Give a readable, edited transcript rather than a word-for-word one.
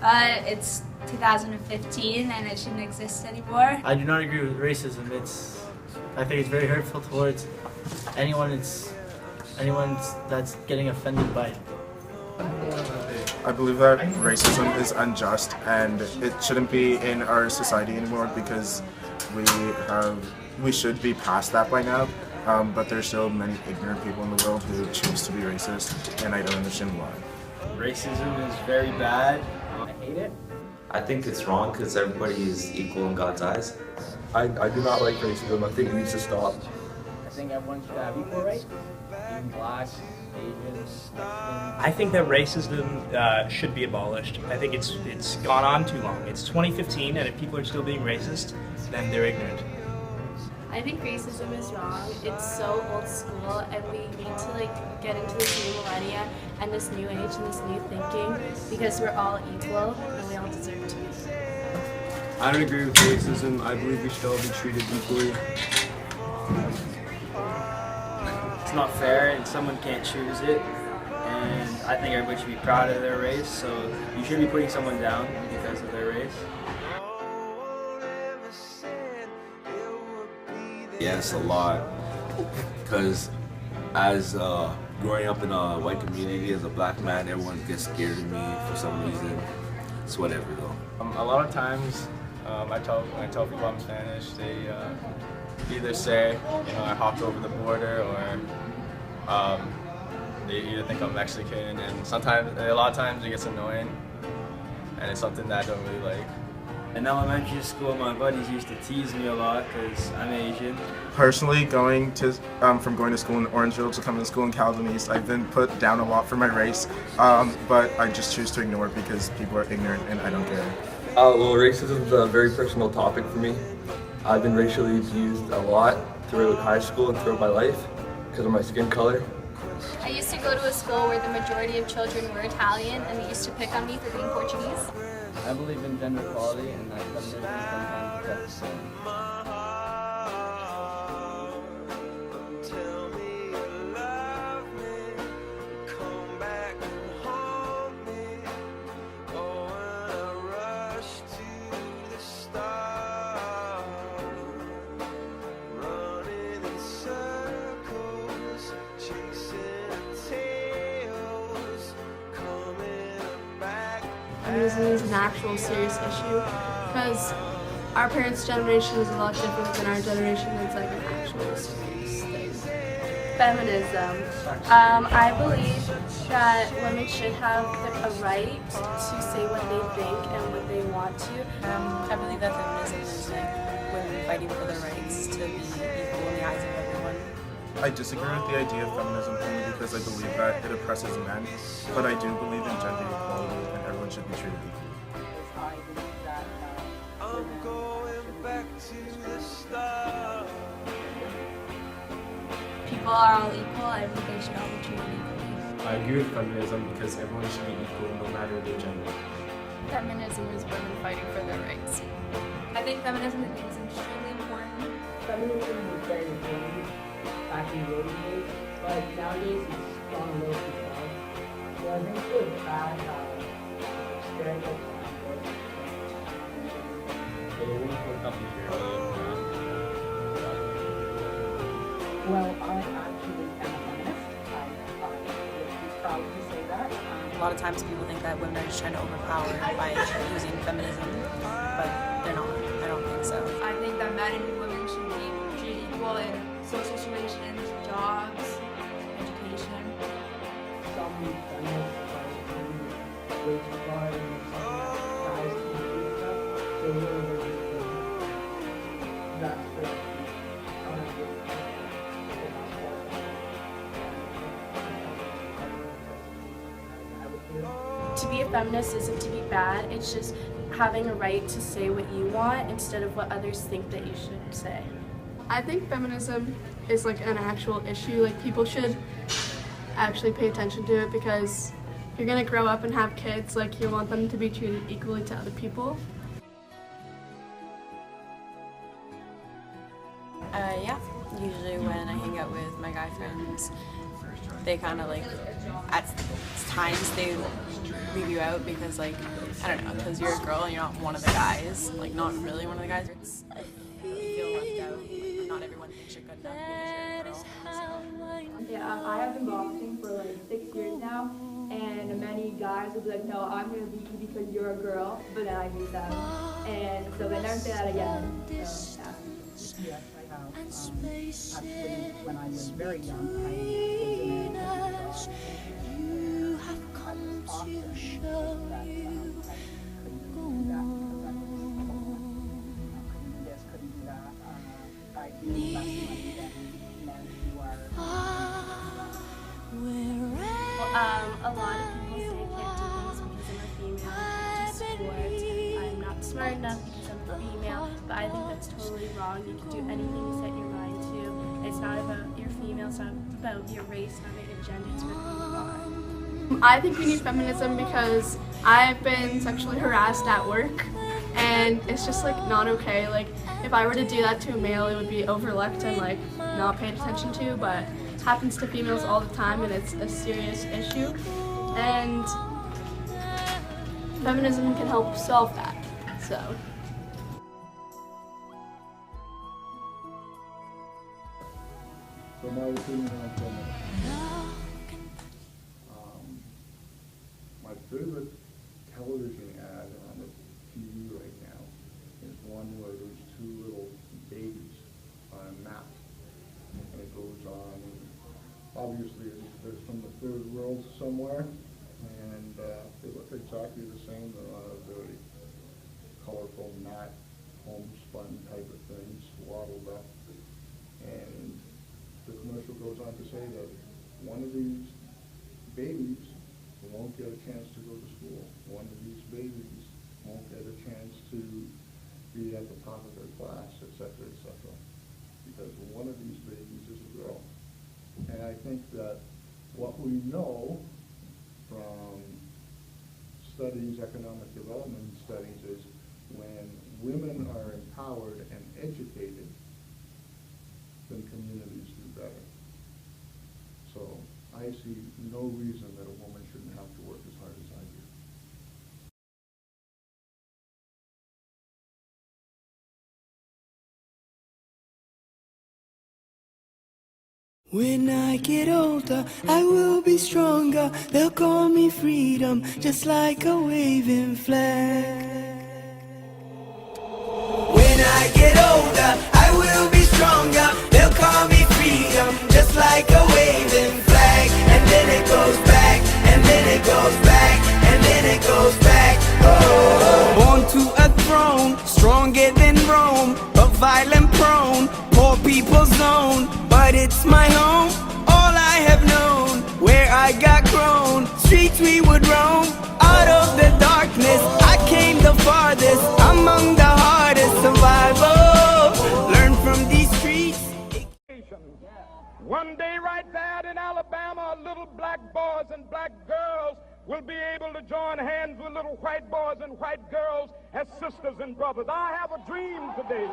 It's 2015 and it shouldn't exist anymore. I do not agree with racism. I think it's very hurtful towards anyone that's getting offended by it. I believe that racism is unjust and it shouldn't be in our society anymore because we should be past that by now. But there's still many ignorant people in the world who choose to be racist, and I don't understand why. Racism is very bad. I hate it. I think it's wrong because everybody is equal in God's eyes. I do not like racism. I think it needs to stop. I think everyone should have equal rights, even black, Asian, Mexican. I think that racism should be abolished. I think it's gone on too long. It's 2015, and if people are still being racist, then they're ignorant. I think racism is wrong. It's so old school, and we need to get into this new millennia and this new age and this new thinking because we're all equal and we all deserve to be. I don't agree with racism. I believe we should all be treated equally. It's not fair, and someone can't choose it. And I think everybody should be proud of their race. So you shouldn't be putting someone down because of their race. Yes, a lot. Because as growing up in a white community as a black man, everyone gets scared of me for some reason. It's whatever though. A lot of times, when I tell people I'm Spanish, they either say, I hopped over the border, or they either think I'm Mexican, and a lot of times it gets annoying, and it's something that I don't really like. In elementary school, my buddies used to tease me a lot because I'm Asian. Personally, from going to school in Orangeville to coming to school in Caledon East, I've been put down a lot for my race, but I just choose to ignore it because people are ignorant and I don't care. Well, racism is a very personal topic for me. I've been racially abused a lot throughout high school and throughout my life because of my skin color. I used to go to a school where the majority of children were Italian and they used to pick on me for being Portuguese. I believe in gender equality, and I feminism sometimes that's the same. Feminism is an actual serious issue because our parents' generation is a lot different than our generation. It's like an actual serious thing. Feminism. I believe that women should have a right to say what they think and what they want to. I believe that feminism is women fighting for their rights to be equal in the eyes of everyone. I disagree with the idea of feminism only because I believe that it oppresses men, but I do believe in gender equality and everyone should be treated equally. People are all equal. I think they should all be treated equally. I agree with feminism because everyone should be equal no matter their gender. Feminism is women fighting for their rights. I think feminism is extremely important. Feminism was very important back in the olden days, but nowadays it's gone a little too far. So I think it was bad how stereotypes Well, I actually am a feminist. I would be proud to say that. A lot of times people think that women are just trying to overpower by using feminism, but they're not. I don't think so. I think that men and women should be treated equal in social situations, jobs, education. Some feminists are way too far and guys can do stuff. So really that's what To be a feminist isn't to be bad, it's just having a right to say what you want instead of what others think that you should say. I think feminism is an actual issue. People should actually pay attention to it because if you're gonna grow up and have kids, you want them to be treated equally to other people. Yeah, usually when I hang out with my guy friends, they kind of like at times they leave you out because like I don't know, because you're a girl and you're not one of the guys, like not really one of the guys. It's you feel left out. Like, not everyone thinks you're good enough because you're a girl. Yeah, I have been boxing for like 6 years now, and many guys will be like, no, I'm going to beat you because you're a girl, but then I beat them. And so they never say that again. So, yeah. Yes, I have. Actually, when I was very young, I was in a you have come to show you a lot of people say I can't do things because I'm a female, I can't do sports, I'm not smart enough because I'm a female, but I think that's totally wrong. You can do anything you set your mind to. It's not about your female, it's not about your race, not about your gender, it's about who you are. I think we need feminism because I've been sexually harassed at work, and it's just like not okay. Like if I were to do that to a male, it would be overlooked and like not paid attention to, but it happens to females all the time and it's a serious issue, and feminism can help solve that. So my opinion on feminism. My favorite television ad on the TV right now is one where there's two little babies on a map, and it goes on. Obviously, they're from the third world somewhere, and they look exactly the same. They're on a very colorful mat, homespun type of thing, swaddled up, and the commercial goes on to say that one of these babies won't get a chance to go to school. One of these babies won't get a chance to be at the top of their class, etc., because one of these babies is a girl. And I think that what we know from studies, economic development studies, is when women are empowered and educated, then communities do better. So I see no reason that a woman shouldn't have to work as hard as I do. When I get older, I will be stronger. They'll call me freedom, just like a waving flag. When I get older, I will be stronger. They'll call me freedom, just like a waving flag. And then it goes back, and then it goes back, and then it goes back. Oh. Born to a throne, stronger than Rome, but violent prone, poor people's zone. But it's my home, all I have known, where I got grown. Streets we would roam, out of the darkness I came the farthest, among the hardest survival. Learn from these streets. One day right there in Alabama, little black boys and black girls will be able to join hands with little white boys and white girls as sisters and brothers. I have a dream today.